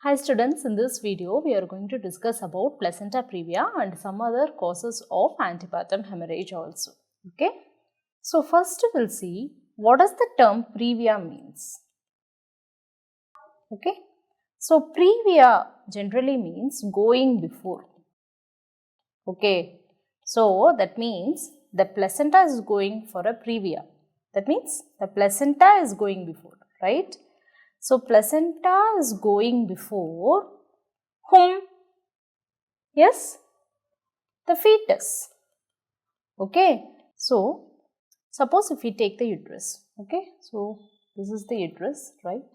Hi students, in this video we are going to discuss about placenta previa and some other causes of antepartum hemorrhage also. Okay. So first we will see what does the term previa means. Okay. So previa generally means going before. Okay. So that means the placenta is going for a previa. That means the placenta is going before, right? So placenta is going before whom? Yes, the fetus. Okay. So suppose if we take the uterus. Okay. So this is the uterus, right?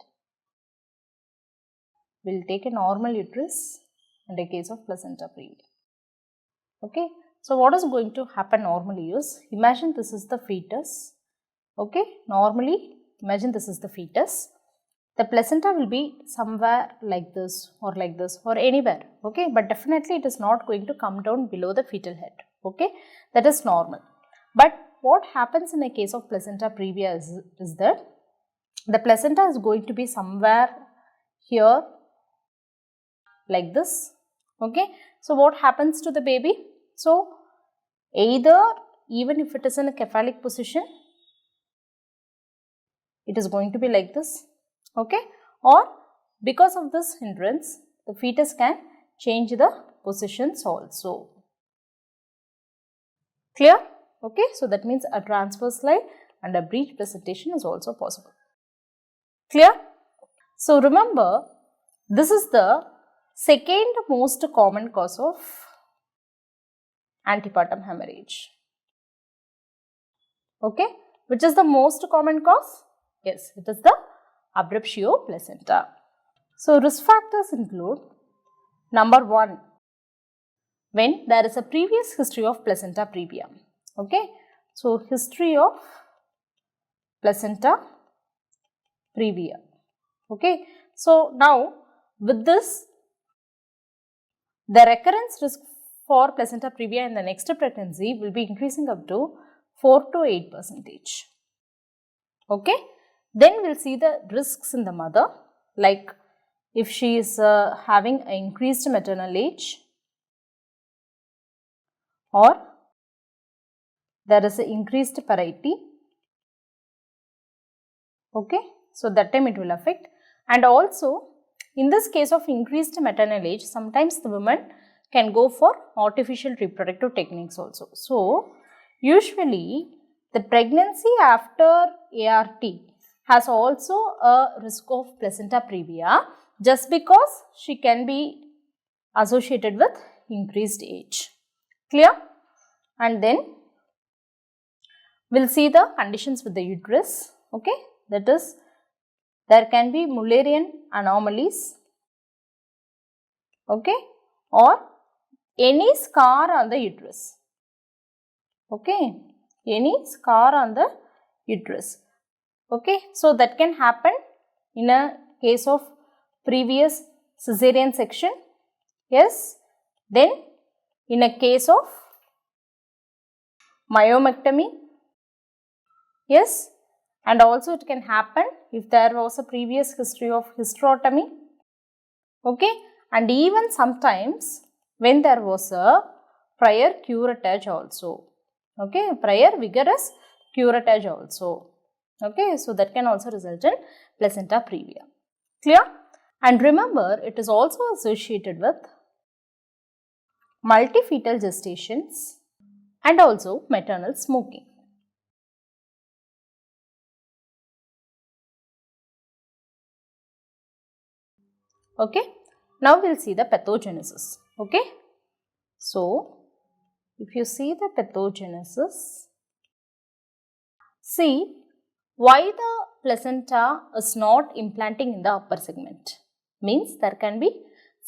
We will take a normal uterus and a case of placenta previa. Okay. So what is going to happen normally is, imagine this is the fetus. Okay. Normally imagine this is the fetus. The placenta will be somewhere like this or anywhere, okay, but definitely it is not going to come down below the fetal head, okay, that is normal. But what happens in a case of placenta previa is that the placenta is going to be somewhere here like this, okay. So what happens to the baby? So either even if it is in a cephalic position, it is going to be like this. Okay, or because of this hindrance, the fetus can change the positions also. Clear? Okay, so that means a transverse lie and a breech presentation is also possible. Clear? So remember, this is the second most common cause of antepartum hemorrhage. Okay, which is the most common cause? Yes, it is the abruptio placenta. So risk factors include number 1, when there is a previous history of placenta previa. Okay, so history of placenta previa. Okay, so now with this, the recurrence risk for placenta previa in the next pregnancy will be increasing up to 4 to 8%. Okay. Then we will see the risks in the mother, like if she is having an increased maternal age or there is an increased parity. Okay. So that time it will affect, and also in this case of increased maternal age, sometimes the women can go for artificial reproductive techniques also. So usually the pregnancy after ART has also a risk of placenta previa just because she can be associated with increased age. Clear? And then we will see the conditions with the uterus. Okay, that is, there can be Mullerian anomalies, okay, or any scar on the uterus. Okay, any scar on the uterus. Okay, so that can happen in a case of previous cesarean section. Yes, then in a case of myomectomy. Yes, and also it can happen if there was a previous history of hysterotomy. Okay, and even sometimes when there was a prior curettage also. Okay, prior vigorous curettage also. Okay, so that can also result in placenta previa. Clear? And remember, it is also associated with multifetal gestations and also maternal smoking. Okay, now we will see the pathogenesis. Okay, so if you see the pathogenesis, see why the placenta is not implanting in the upper segment. Means there can be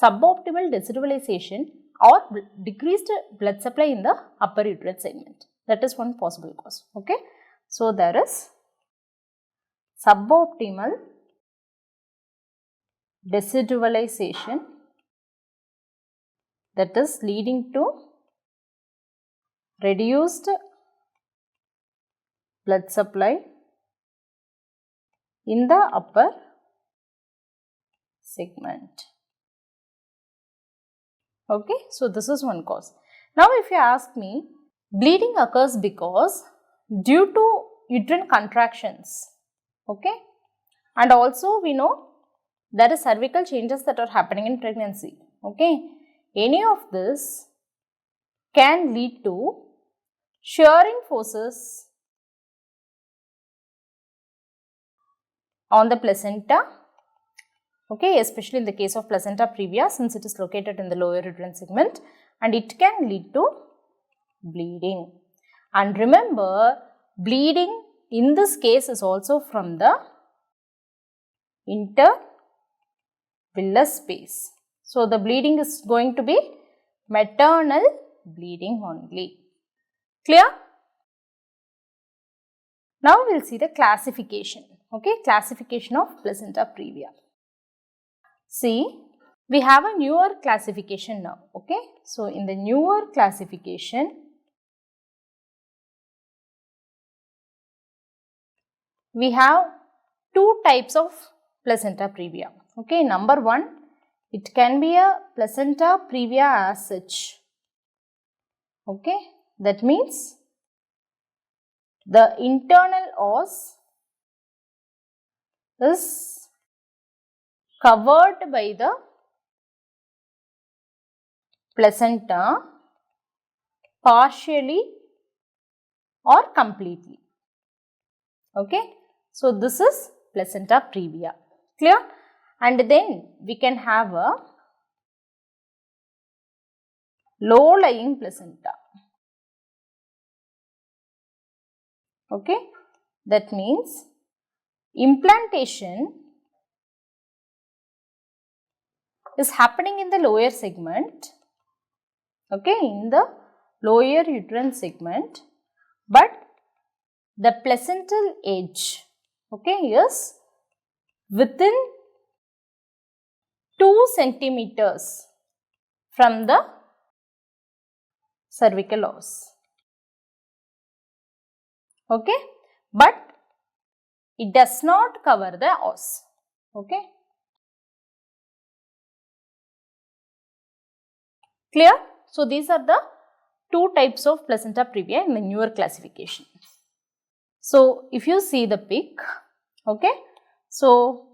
suboptimal decidualization or decreased blood supply in the upper uterine segment. That is one possible cause. Okay, so there is suboptimal decidualization that is leading to reduced blood supply in the upper segment. Okay, so this is one cause. Now if you ask me, bleeding occurs because due to uterine contractions, okay, and also we know there is cervical changes that are happening in pregnancy, okay. Any of this can lead to shearing forces on the placenta, okay, especially in the case of placenta previa since it is located in the lower uterine segment, and it can lead to bleeding. And remember, bleeding in this case is also from the intervillous space. So, the bleeding is going to be maternal bleeding only. Clear? Now, we will see the classification. Okay, classification of placenta previa. See, we have a newer classification now. Okay, so in the newer classification, we have two types of placenta previa. Okay, number one, it can be a placenta previa as such. Okay, that means the internal os is covered by the placenta partially or completely. Okay, so this is placenta previa. Clear? And then we can have a low lying placenta. Okay, that means implantation is happening in the lower segment, okay, in the lower uterine segment, but the placental edge, okay, is within 2 centimeters from the cervical os. Okay, but it does not cover the os. Okay, clear? So these are the two types of placenta previa in the newer classification. So if you see the pic, okay, so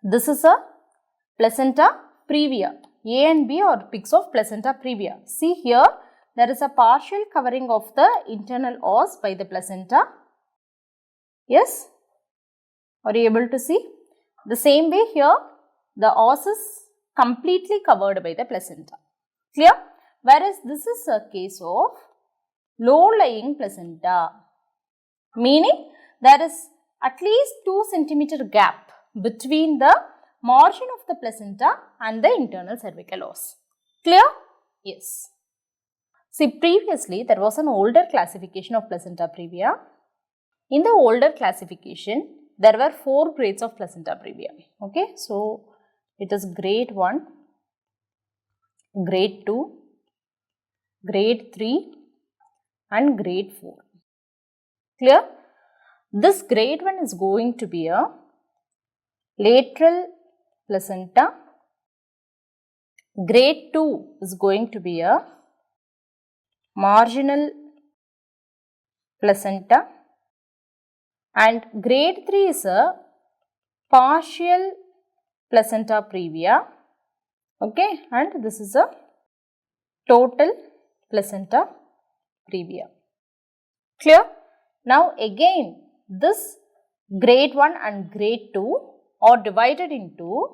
this is a placenta previa. A and B are pics of placenta previa. See here, there is a partial covering of the internal os by the placenta. Yes, are you able to see? The same way here, the os is completely covered by the placenta. Clear? Whereas this is a case of low lying placenta, meaning there is at least 2 centimeter gap between the margin of the placenta and the internal cervical os. Clear? Yes. See, previously there was an older classification of placenta previa. In the older classification, there were 4 grades of placenta previa. Okay, so it is grade 1, grade 2, grade 3 and grade 4. Clear? This grade 1 is going to be a lateral placenta. Grade 2 is going to be a marginal placenta, and grade 3 is a partial placenta previa, okay, and this is a total placenta previa. Clear? Now again, this grade 1 and grade 2 are divided into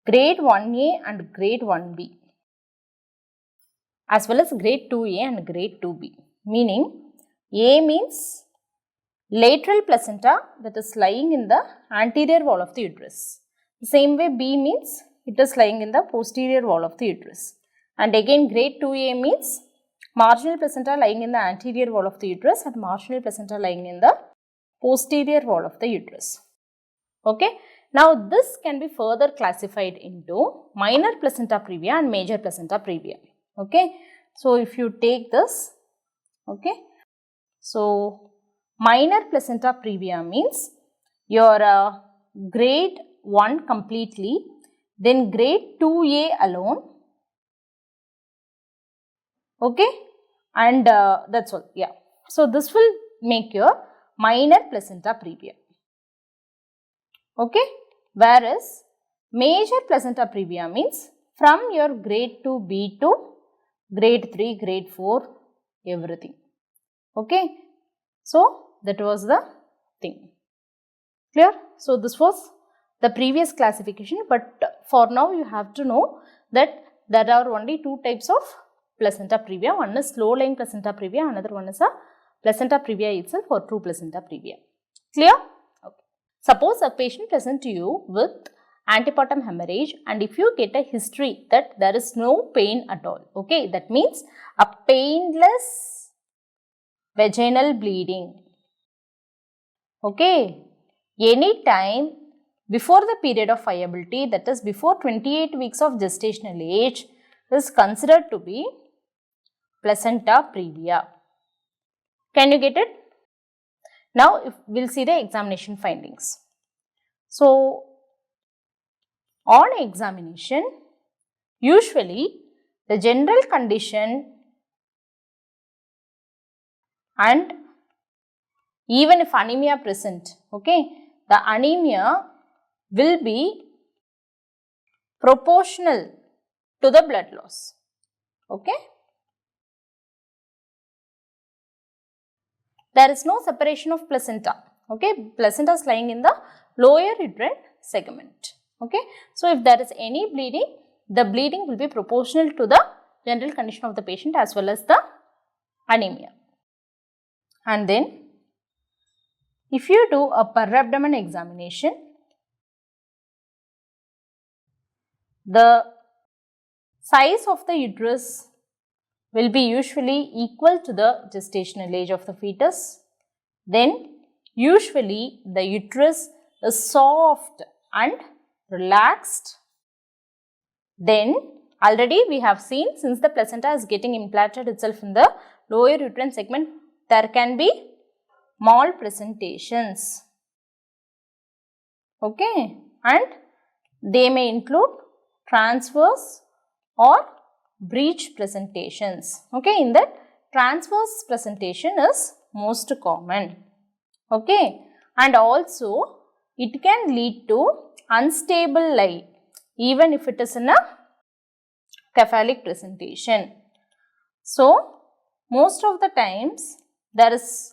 grade 1A and grade 1B, as well as grade 2A and grade 2B, meaning A means lateral placenta that is lying in the anterior wall of the uterus. The same way B means it is lying in the posterior wall of the uterus. And again grade 2A means marginal placenta lying in the anterior wall of the uterus and marginal placenta lying in the posterior wall of the uterus. Okay. Now this can be further classified into minor placenta previa and major placenta previa. Okay. So if you take this, okay, so minor placenta previa means your grade 1 completely, then grade 2A alone, Okay, and that's all. Yeah. So this will make your minor placenta previa. Okay, whereas major placenta previa means from your grade 2B to grade 3, grade 4, everything. Okay, so that was the thing. Clear? So this was the previous classification, but for now you have to know that there are only two types of placenta previa. One is slow lying placenta previa, another one is a placenta previa itself or true placenta previa. Clear? Okay. Suppose a patient presents to you with antepartum hemorrhage, and if you get a history that there is no pain at all, okay, that means a painless vaginal bleeding. Okay, any time before the period of viability, that is before 28 weeks of gestational age, is considered to be placenta previa. Can you get it? Now, we'll see the examination findings. So, on examination, usually the general condition and even if anemia present, okay, the anemia will be proportional to the blood loss. Okay. There is no separation of placenta. Okay, placenta is lying in the lower uterine segment. Okay, so if there is any bleeding, the bleeding will be proportional to the general condition of the patient as well as the anemia. And then, if you do a per abdomen examination, the size of the uterus will be usually equal to the gestational age of the fetus. Then, usually the uterus is soft and relaxed. Then, already we have seen, since the placenta is getting implanted itself in the lower uterine segment, there can be malpresentations. Okay, and they may include transverse or breech presentations. Okay, in that transverse presentation is most common. Okay, and also it can lead to unstable lie even if it is in a cephalic presentation. So, most of the times there is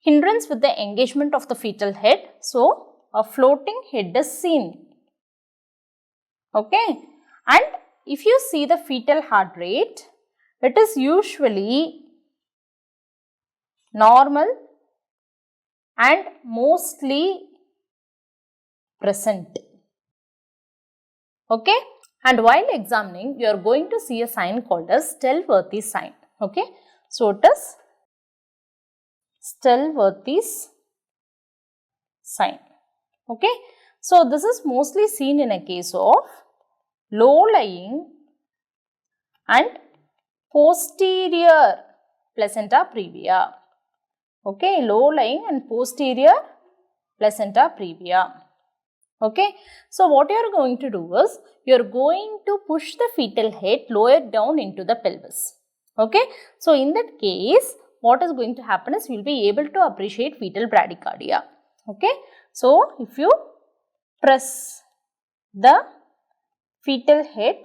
hindrance with the engagement of the fetal head. So, a floating head is seen. Okay, and if you see the fetal heart rate, it is usually normal and mostly present. Okay, and while examining, you are going to see a sign called as Stelworthy's sign. Okay, so it is Stelworthy's sign. Okay, so this is mostly seen in a case of low lying and posterior placenta previa. Okay, low lying and posterior placenta previa. Okay, so what you are going to do is, you are going to push the fetal head lower down into the pelvis. Okay, so in that case, what is going to happen is, you will be able to appreciate fetal bradycardia. Okay, so if you press the fetal head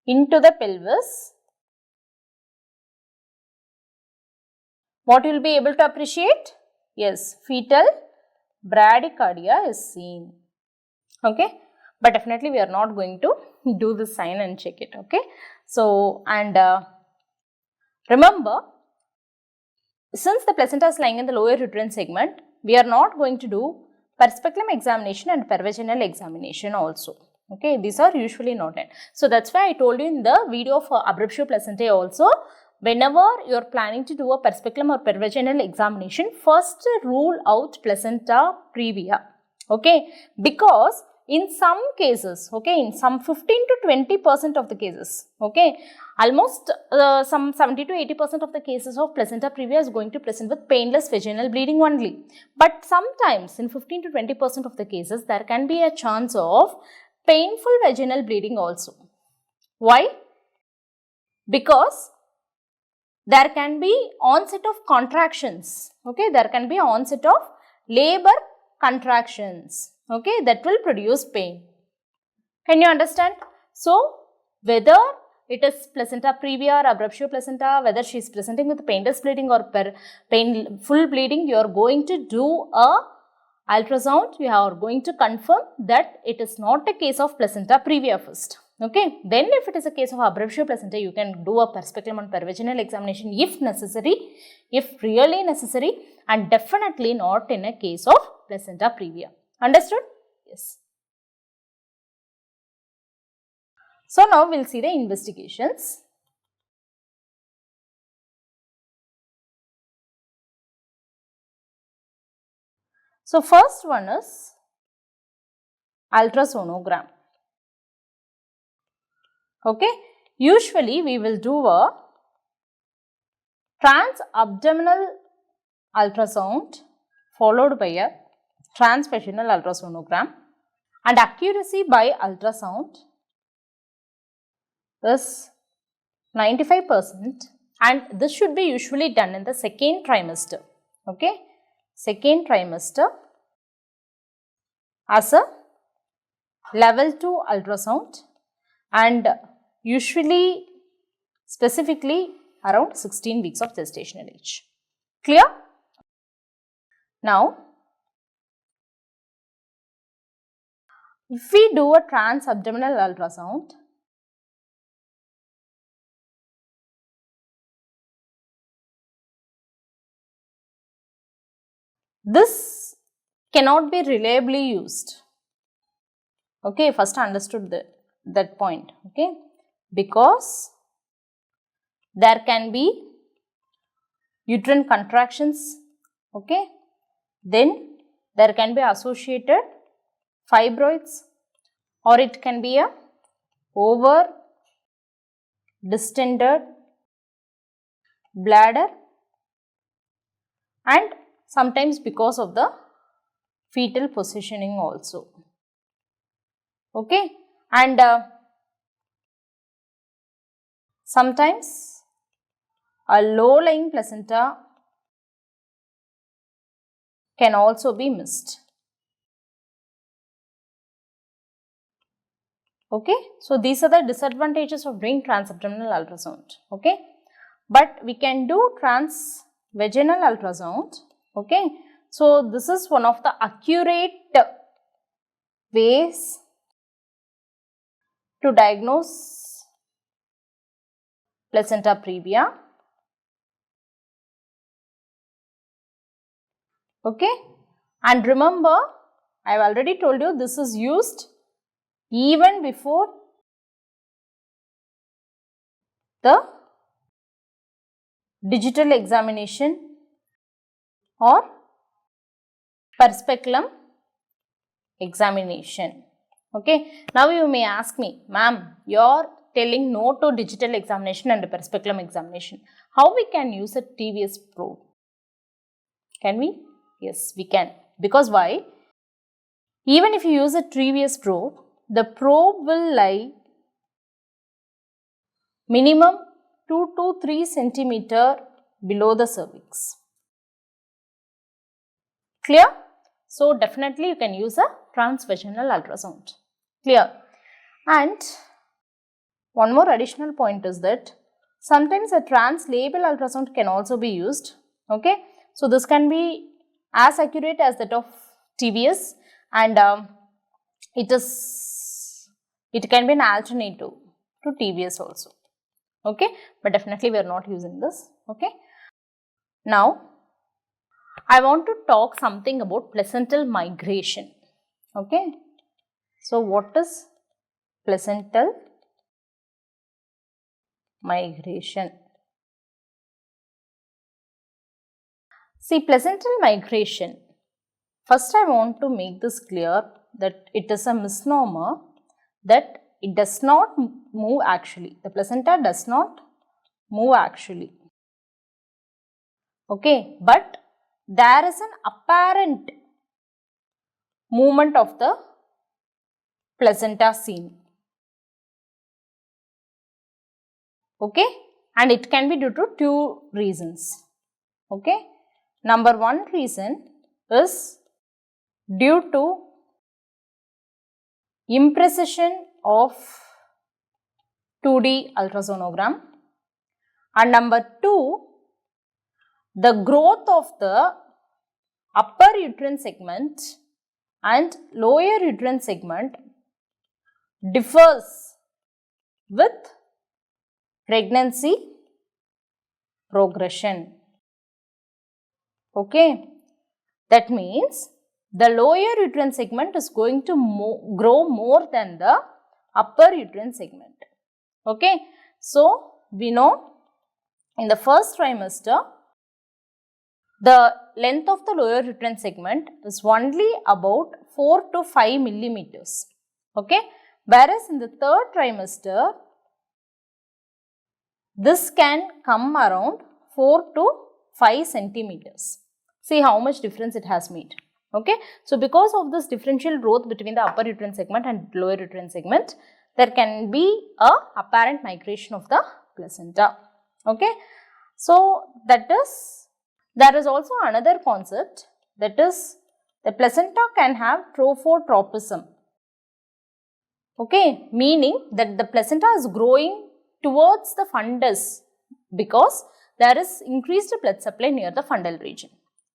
into the pelvis, what you will be able to appreciate? Yes, fetal bradycardia is seen. Okay, but definitely we are not going to do this sign and check it. Okay, so and remember, since the placenta is lying in the lower uterine segment, we are not going to do perspeculum examination and pervaginal examination also. Okay, these are usually not done. So that's why I told you in the video for abruptio placentae also, whenever you are planning to do a perspeculum or pervaginal examination, first rule out placenta previa. Okay, because in some cases, okay, in some 15 to 20% of the cases, okay, almost some 70 to 80% of the cases of placenta previa is going to present with painless vaginal bleeding only. But sometimes in 15 to 20% of the cases, there can be a chance of painful vaginal bleeding also. Why? because there can be onset of contractions, okay, there can be onset of labor contractions, okay, that will produce pain. Can you understand? So, whether it is placenta previa or abruptio placenta, whether she is presenting with painless bleeding or full bleeding, you are going to do a ultrasound, you are going to confirm that it is not a case of placenta previa first. Okay, then if it is a case of abruptio placenta, you can do a perspeculum and pervaginal examination if necessary, if really necessary, and definitely not in a case of placenta previa. Understood? Yes. So, now we will see the investigations. So, first one is ultrasonogram. Okay, usually we will do a transabdominal ultrasound followed by a transvaginal ultrasonogram, and accuracy by ultrasound is 95%, and this should be usually done in the second trimester. Okay, second trimester as a level 2 ultrasound, and usually specifically around 16 weeks of gestational age. Clear? Now, if we do a transabdominal ultrasound, this cannot be reliably used. Okay, first understood that point. Okay, because there can be uterine contractions. Okay, then there can be associated fibroids, or it can be a over distended bladder, and sometimes because of the fetal positioning also. Okay, and sometimes a low lying placenta can also be missed. Okay, so these are the disadvantages of doing transabdominal ultrasound. Okay, but we can do transvaginal ultrasound. Okay, so this is one of the accurate ways to diagnose placenta previa. Okay, and remember, I have already told you this is used even before the digital examination or perspeculum examination. Okay, now you may ask me, ma'am, you are telling no to digital examination and perspeculum examination. How we can use a TVS probe? Can we? Yes, we can. Because why? Even if you use a TVS probe, the probe will lie minimum 2 to 3 centimeter below the cervix. Clear? So, definitely you can use a transvaginal ultrasound. Clear? And one more additional point is that sometimes a translabral ultrasound can also be used. Okay? So, this can be as accurate as that of TVS, and it can be an alternative to TVS also. Okay, but definitely we are not using this. Okay, now I want to talk something about placental migration. Okay, so what is placental migration? See, placental migration, first I want to make this clear that it is a misnomer that it does not move actually. The placenta does not move actually. Okay, but there is an apparent movement of the placenta seen. Okay, and it can be due to two reasons. Okay, number one reason is due to imprecision of 2D ultrasonogram, and number two, the growth of the upper uterine segment and lower uterine segment differs with pregnancy progression. Okay, that means the lower uterine segment is going to grow more than the upper uterine segment. Okay, so we know in the first trimester the length of the lower uterine segment is only about 4 to 5 millimeters. Okay, whereas in the third trimester this can come around 4 to 5 centimeters. See how much difference it has made. Okay, so because of this differential growth between the upper uterine segment and lower uterine segment, there can be a apparent migration of the placenta. Okay, so that is, there is also another concept, that is the placenta can have trophotropism. Okay, meaning that the placenta is growing towards the fundus because there is increased blood supply near the fundal region.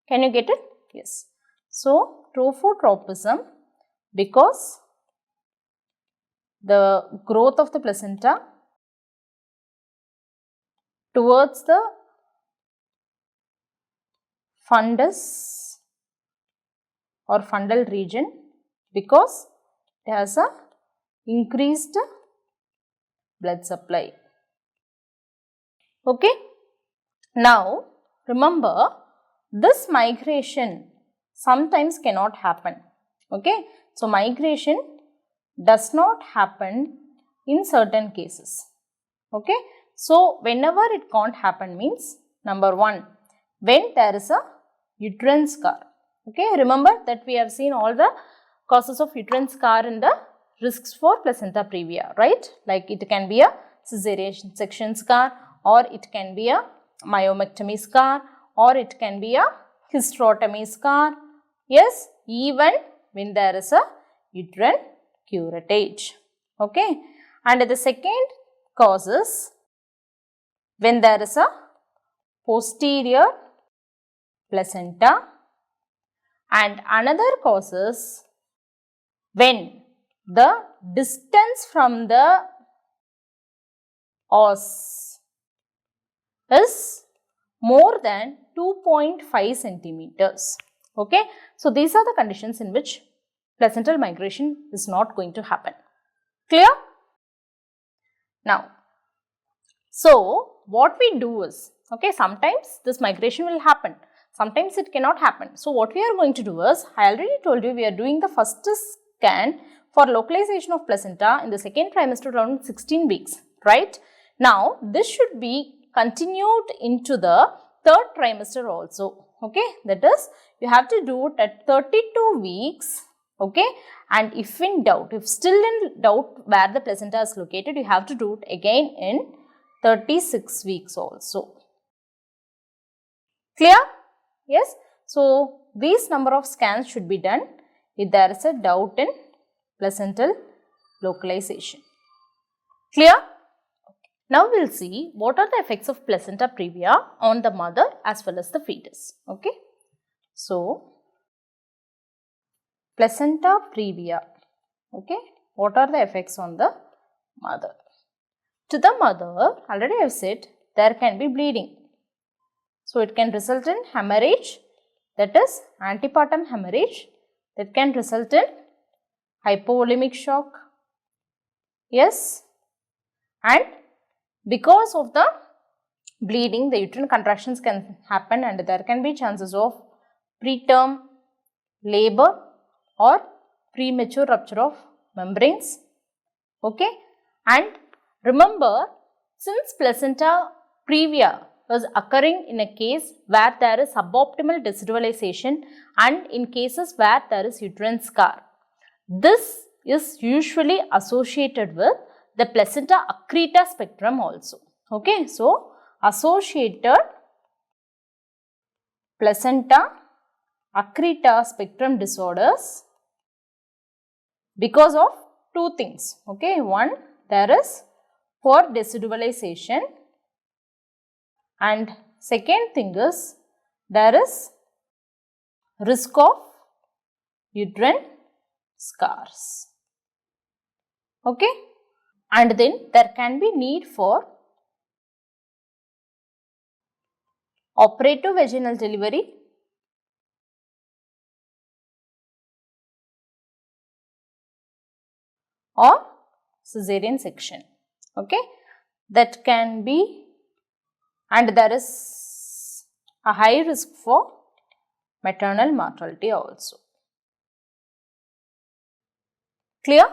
Can you get it? Yes. So, trophotropism because the growth of the placenta towards the fundus or fundal region because it has a increased blood supply. Okay. Now, remember this migration sometimes cannot happen. Okay. So, migration does not happen in certain cases. Okay. So, whenever it can't happen means, number one, when there is a uterine scar. Okay. Remember that we have seen all the causes of uterine scar in the risks for placenta previa, right? Like it can be a cesarean section scar, or it can be a myomectomy scar, or it can be a hysterotomy scar. Yes, even when there is a uterine curettage. Okay, and the second cause is when there is a posterior placenta, and another cause is when the distance from the os is more than 2.5 centimeters. Okay, so these are the conditions in which placental migration is not going to happen. Clear? Now, so what we do is, okay, sometimes this migration will happen, sometimes it cannot happen. So what we are going to do is, I already told you we are doing the first scan for localization of placenta in the second trimester around 16 weeks, right? Now, this should be continued into the third trimester also. Okay, that is, you have to do it at 32 weeks. Okay, and if in doubt, if still in doubt where the placenta is located, you have to do it again in 36 weeks also. Clear? Yes. So, these number of scans should be done if there is a doubt in placental localization. Clear? Now, we will see what are the effects of placenta previa on the mother as well as the fetus. Okay. So, placenta previa. Okay. What are the effects on the mother? To the mother, already I have said, there can be bleeding. So, it can result in hemorrhage, that is antepartum hemorrhage, that can result in hypovolemic shock. Yes. And because of the bleeding, the uterine contractions can happen and there can be chances of preterm labor or premature rupture of membranes. Okay. And remember, since placenta previa is occurring in a case where there is suboptimal deserialization and in cases where there is uterine scar, this is usually associated with the placenta accreta spectrum also. Okay, so associated placenta Accreta spectrum disorders because of two things. Okay, one, there is poor decidualization, and second thing is there is risk of uterine scars. Okay, and then there can be need for operative vaginal delivery or cesarean section. Okay, that can be, and there is a high risk for maternal mortality also. Clear?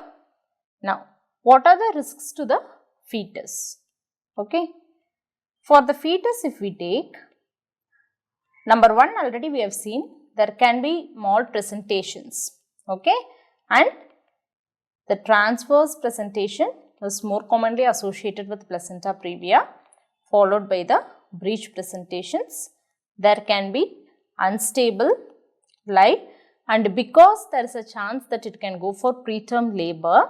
Now, what are the risks to the fetus? Okay, for the fetus, if we take number one, already we have seen there can be malpresentations. Okay, and the transverse presentation is more commonly associated with placenta previa, followed by the breech presentations. There can be unstable lie, and because there is a chance that it can go for preterm labor,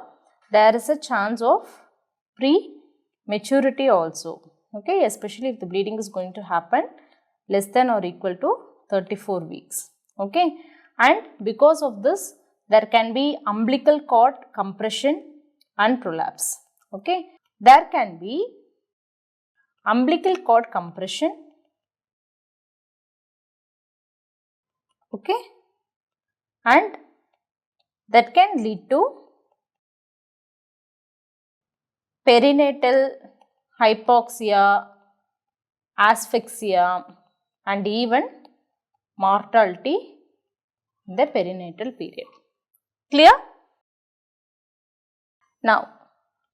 there is a chance of prematurity also. Okay, especially if the bleeding is going to happen less than or equal to 34 weeks. Okay, and because of this, there can be umbilical cord compression and prolapse. Okay, there can be umbilical cord compression. Okay, and that can lead to perinatal hypoxia, asphyxia, and even mortality in the perinatal period. Clear? Now,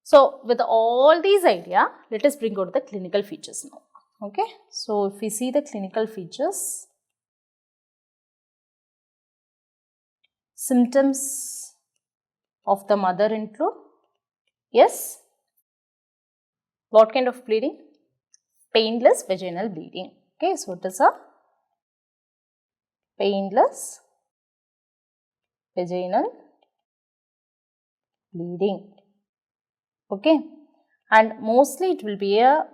so with all these ideas, let us bring out the clinical features now. Okay, so if we see the clinical features, symptoms of the mother include, yes, what kind of bleeding? Painless vaginal bleeding. Okay, so it is a painless vaginal bleeding. Okay, and mostly it will be a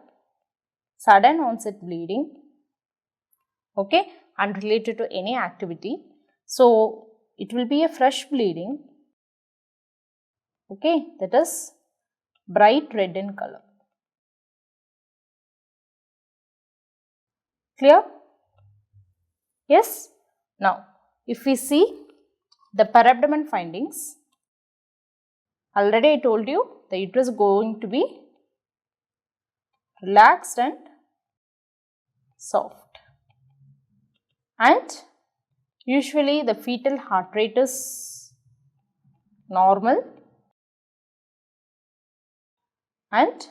sudden onset bleeding. Okay, unrelated to any activity. So it will be a fresh bleeding. Okay, that is bright red in color. Clear? Yes. Now, if we see the per-abdomen findings, already I told you the uterus is going to be relaxed and soft, and usually the fetal heart rate is normal, and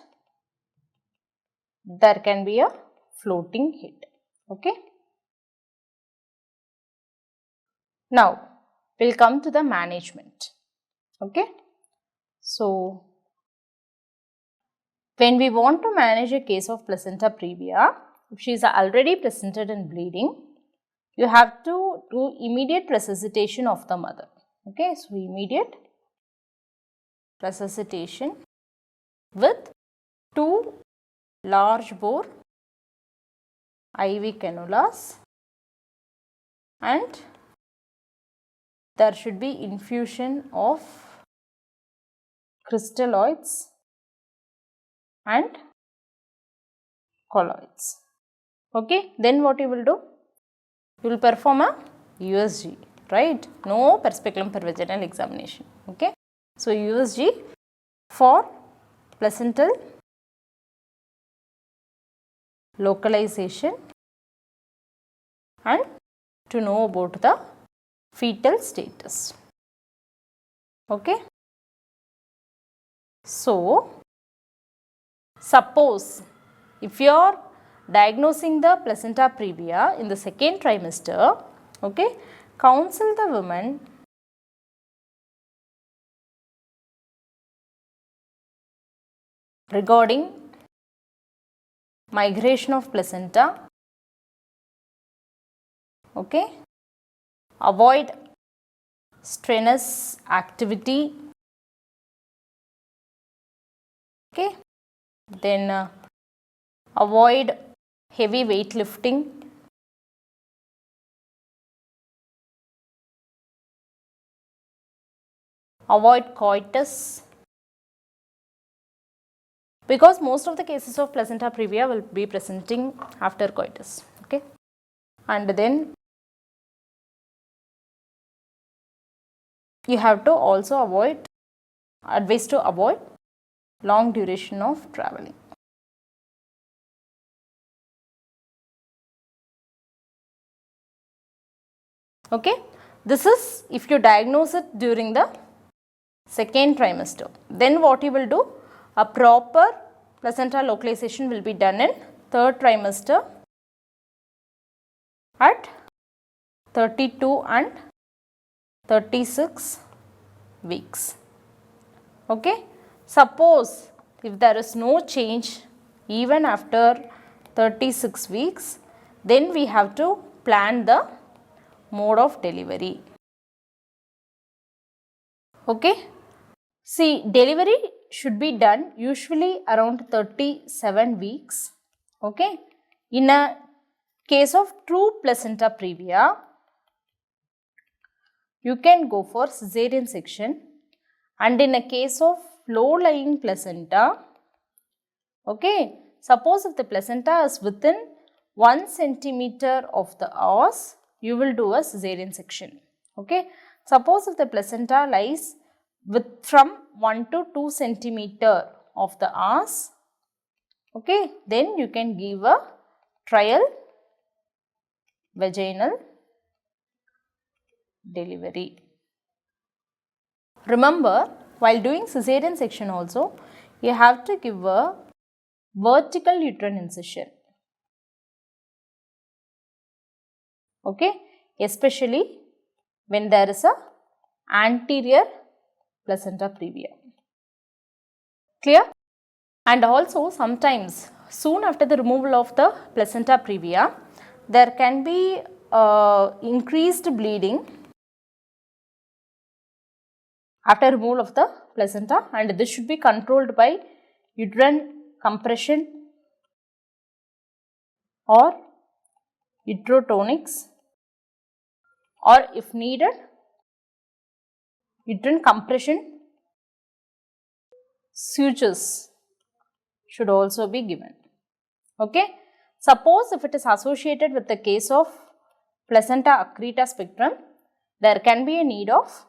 there can be a floating head. Okay. Now, we will come to the management. Okay. So, when we want to manage a case of placenta previa, if she is already presented and bleeding, you have to do immediate resuscitation of the mother. Okay, so immediate resuscitation with 2 large bore IV cannulas, and there should be infusion of crystalloids and colloids. Okay, then what you will do? You will perform a USG, right? No perspeculum per vaginal examination. Okay, so USG for placental localization and to know about the fetal status. Okay, so suppose if you are diagnosing the placenta previa in the second trimester, okay, counsel the woman regarding migration of placenta, okay, avoid strenuous activity, okay, then avoid heavy weight lifting, avoid coitus, because most of the cases of placenta previa will be presenting after coitus, okay, and then you have to also advise to avoid long duration of traveling. Okay, this is if you diagnose it during the second trimester. Then what you will do, a proper placenta localization will be done in third trimester at 32 and 36 weeks. Okay, suppose if there is no change even after 36 weeks, then we have to plan the mode of delivery. Okay, see, delivery should be done usually around 37 weeks. Okay, in a case of true placenta previa, you can go for cesarean section, and in a case of low lying placenta, okay, suppose if the placenta is within 1 centimeter of the os, you will do a cesarean section. Okay, suppose if the placenta lies from 1 to 2 centimeter of the os, okay, then you can give a trial vaginal delivery. Remember, while doing cesarean section also, you have to give a vertical uterine incision. Okay, especially when there is a anterior placenta previa. Clear? And also sometimes soon after the removal of the placenta previa, there can be increased bleeding after removal of the placenta, and this should be controlled by uterine compression or uterotonics, or if needed, uterine compression sutures should also be given. Okay. Suppose if it is associated with the case of placenta accreta spectrum, there can be a need of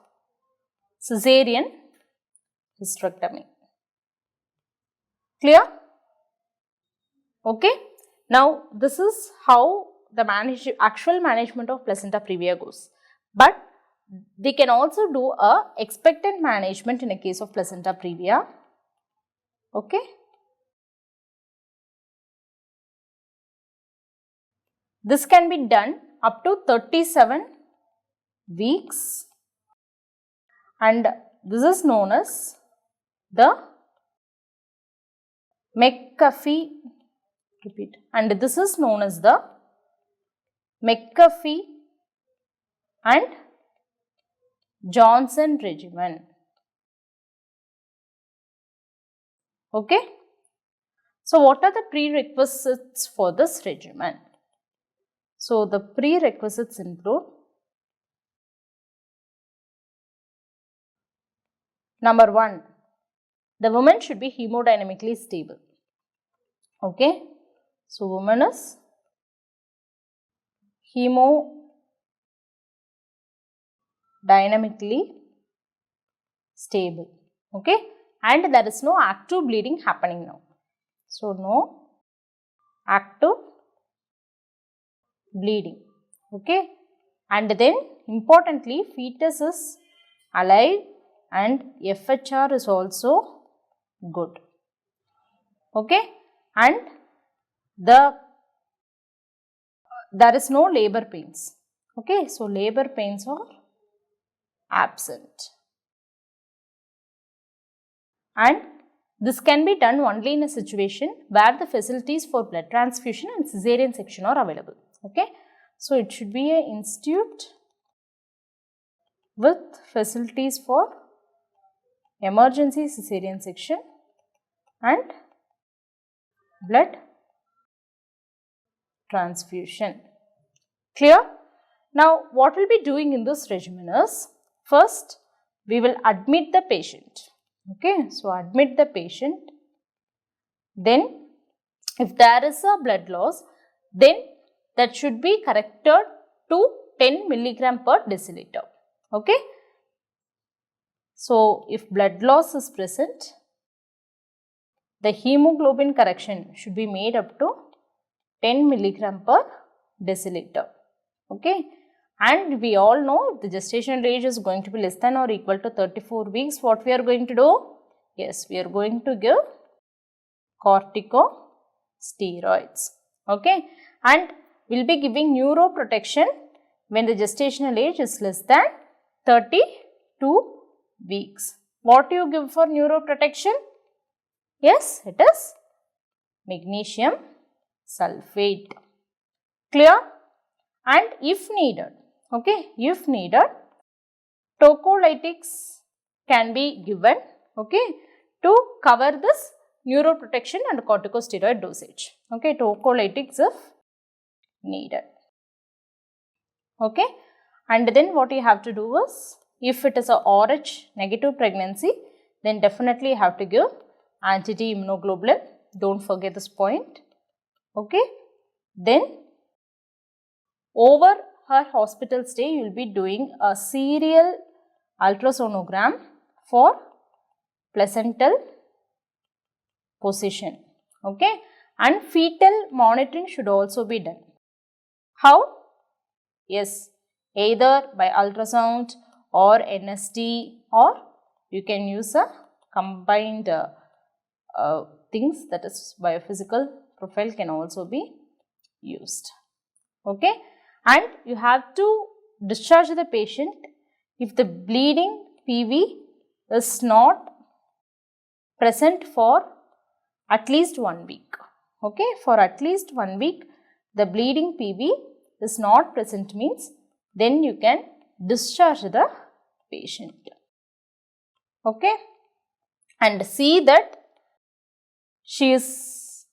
cesarean hysterectomy. Clear? Okay. Now, this is how the actual management of placenta previa goes. But they can also do a expectant management in a case of placenta previa. Okay. This can be done up to 37 weeks, and this is known as the McAfee, and this is known as the McAfee and Johnson regimen. Okay. So, what are the prerequisites for this regimen? So, the prerequisites include: number 1, the woman should be hemodynamically stable. Okay. So, woman is hemodynamically stable. Okay. And there is no active bleeding happening now. So, no active bleeding. Okay. And then importantly, fetus is alive and FHR is also good. Okay. And there is no labor pains. Okay. So, labor pains are absent. And This can be done only in a situation where the facilities for blood transfusion and cesarean section are available. Okay. So, it should be an institute with facilities for emergency cesarean section and blood transfusion. Clear? Now, what we will be doing in this regimen is, first we will admit the patient. Okay, so admit the patient. Then, if there is a blood loss, then that should be corrected to 10 milligram per deciliter. Okay. So, if blood loss is present, the hemoglobin correction should be made up to 10 milligram per deciliter. Okay. And we all know if the gestational age is going to be less than or equal to 34 weeks, what we are going to do? Yes, we are going to give corticosteroids. Okay. And we will be giving neuroprotection when the gestational age is less than 32 weeks. What do you give for neuroprotection? Yes, it is magnesium sulfate. Clear? And if needed, okay, if needed, tocolytics can be given, okay, to cover this neuroprotection and corticosteroid dosage. Okay, tocolytics if needed. Okay, and then what you have to do is, if it is a RH negative pregnancy, then definitely you have to give anti-T immunoglobulin. Don't forget this point. Okay, then over her hospital stay, you will be doing a serial ultrasonogram for placental position. Okay, and fetal monitoring should also be done. How? Yes, either by ultrasound or NST, or you can use a combined things, that is biophysical profile can also be used. Okay, and you have to discharge the patient if the bleeding PV is not present for at least 1 week. Okay, for at least 1 week the bleeding PV is not present means then you can discharge the patient. Okay, and see that she is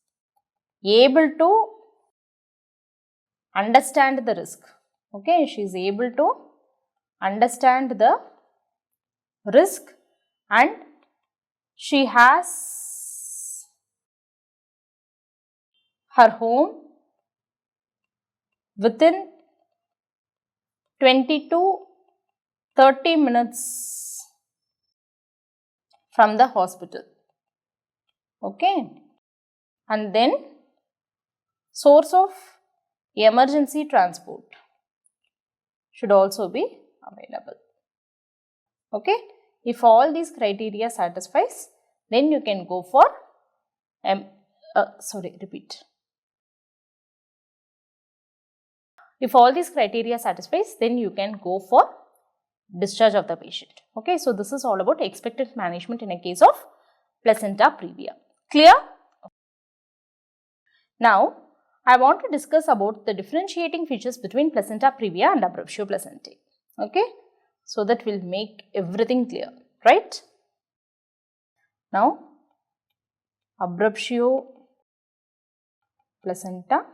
able to understand the risk. Okay, she is able to understand the risk and she has her home within 20 to 30 minutes from the hospital. Okay, and then source of emergency transport should also be available. Okay, if all these criteria satisfies, then you can go for If all these criteria satisfies, then you can go for discharge of the patient. Okay, so this is all about expected management in a case of placenta previa. Clear? Now, I want to discuss about the differentiating features between placenta previa and abruptio placentae. Okay, so that will make everything clear, right? Now, abruptio placenta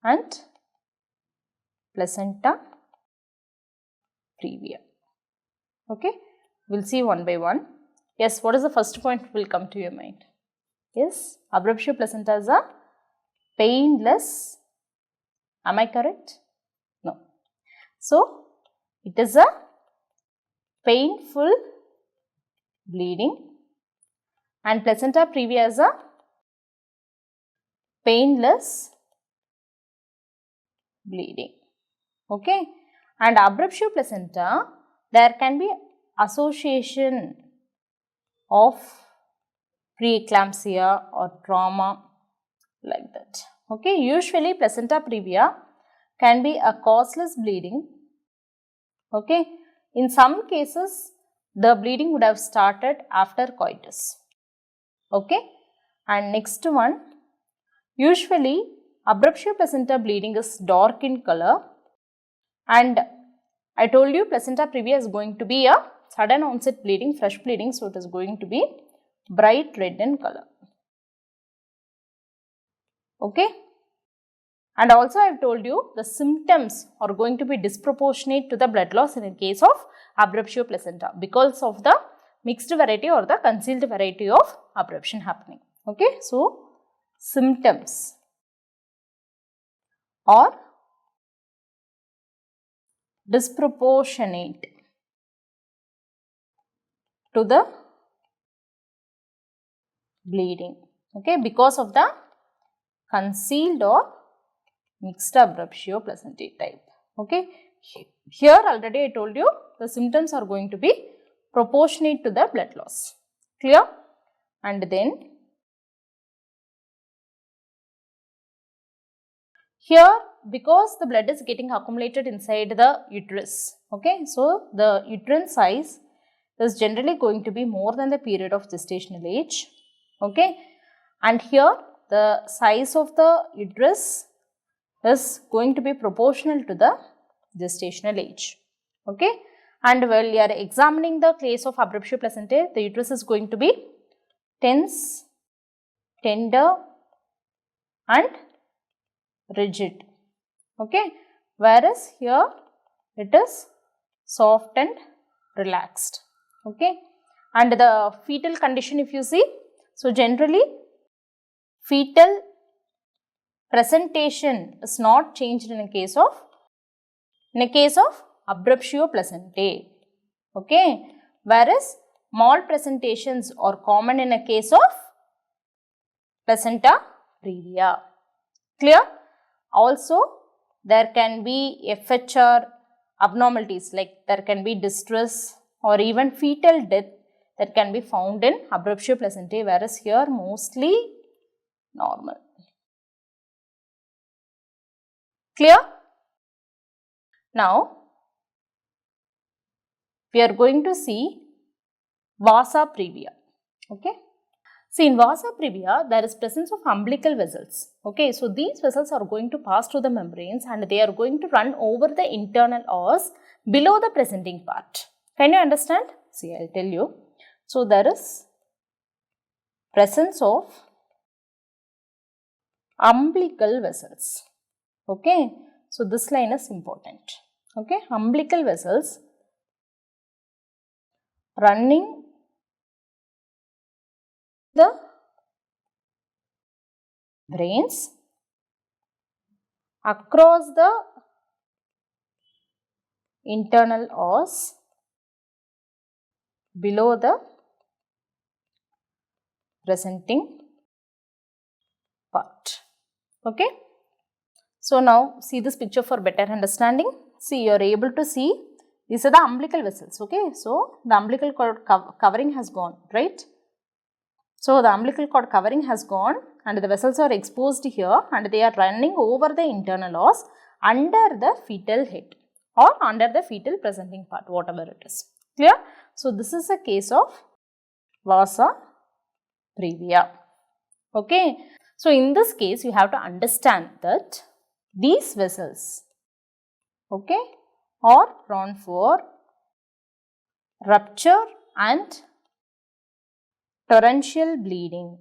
and placenta previa. Okay, we will see one by one. Yes, what is the first point will come to your mind? Yes, abruptio placentas are painless. Am I correct? No. So, it is a painful bleeding and placenta previa is a painless bleeding. Okay, and abruptio placenta, there can be association of preeclampsia or trauma like that. Okay, usually placenta previa can be a causeless bleeding. Okay, in some cases the bleeding would have started after coitus. Okay. And next one, usually abruption placenta bleeding is dark in color, and I told you placenta previa is going to be a sudden onset bleeding, fresh bleeding, so it is going to be bright red in color. Okay. And also I have told you the symptoms are going to be disproportionate to the blood loss in the case of abruptio placenta because of the mixed variety or the concealed variety of abruption happening. Okay. So, symptoms are disproportionate to the bleeding, okay, because of the concealed or mixed abruptio placentae type. Okay. Here already I told you the symptoms are going to be proportionate to the blood loss. Clear? And then here, because the blood is getting accumulated inside the uterus, okay, so the uterine size is generally going to be more than the period of gestational age, okay, and here the size of the uterus is going to be proportional to the gestational age, okay, and while you are examining the case of abruptio placentae, the uterus is going to be tense, tender and rigid, okay, whereas here it is soft and relaxed, okay. And the fetal condition, if you see, so generally fetal presentation is not changed in a case of abruptio placentae, okay, whereas malpresentations are common in a case of placenta previa. Clear? Also, there can be FHR abnormalities, like there can be distress or even fetal death that can be found in abruptio placentae, whereas here mostly normal. Clear? Now, we are going to see Vasa previa. Okay. See, in Vasa previa, there is presence of umbilical vessels. Okay, so these vessels are going to pass through the membranes and they are going to run over the internal os below the presenting part. Can you understand? See, I will tell you. So, there is presence of umbilical vessels. Okay, so this line is important. Okay, umbilical vessels running the brains across the internal os below the presenting part. Okay. So, now see this picture for better understanding. See, you are able to see these are the umbilical vessels. Okay. So, the umbilical cord covering has gone, right. So, the umbilical cord covering has gone and the vessels are exposed here and they are running over the internal os under the fetal head or under the fetal presenting part, whatever it is. Clear? So, this is a case of Vasa previa. Okay. So, in this case, you have to understand that these vessels, okay, are prone for rupture and torrential bleeding.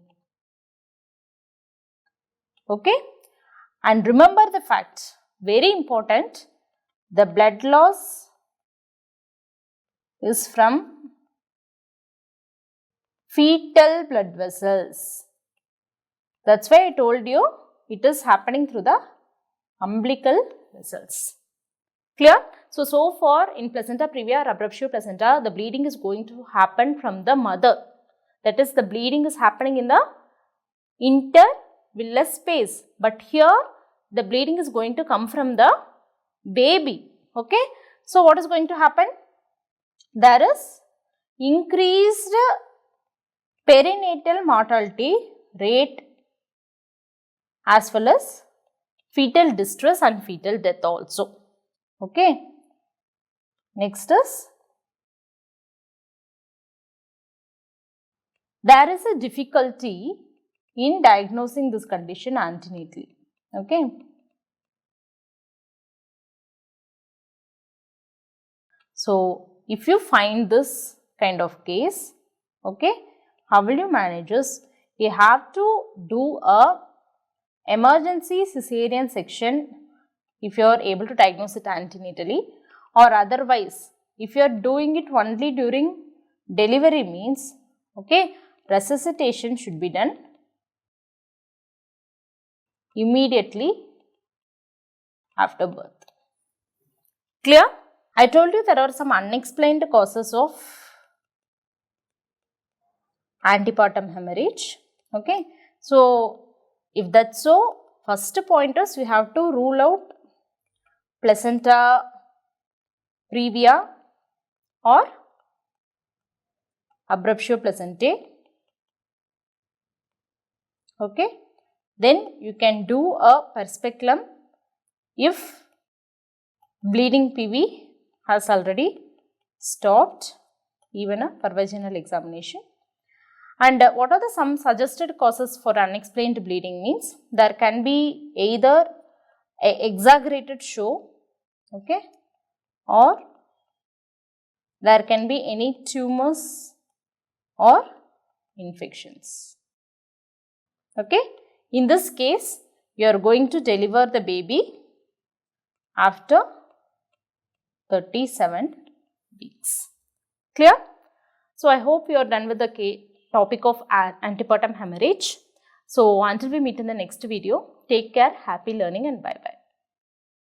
Okay. And remember the fact, very important, the blood loss is from fetal blood vessels. That's why I told you it is happening through the umbilical vessels. Clear? So, so far in placenta previa or abruptio placenta, the bleeding is going to happen from the mother. That is, the bleeding is happening in the intervillous space. But here, the bleeding is going to come from the baby. Okay. So, what is going to happen? There is increased perinatal mortality rate as well as fetal distress and fetal death also. Okay. Next is there is a difficulty in diagnosing this condition antenatally. Okay. So, if you find this kind of case, okay, how will you manage this? You have to do a emergency cesarean section if you are able to diagnose it antenatally, or otherwise if you are doing it only during delivery means, okay, resuscitation should be done immediately after birth. Clear? I told you there are some unexplained causes of antepartum hemorrhage. Okay. So, if that's so, first point is we have to rule out placenta previa or abruptio placentae. Okay. Then you can do a perspeculum if bleeding PV has already stopped, even a pervaginal examination. And what are the some suggested causes for unexplained bleeding means? There can be either a exaggerated show, okay, or there can be any tumors or infections. Okay. In this case, you are going to deliver the baby after 37 weeks. Clear? So, I hope you are done with the topic of antepartum hemorrhage. So, until we meet in the next video, take care, happy learning and bye-bye.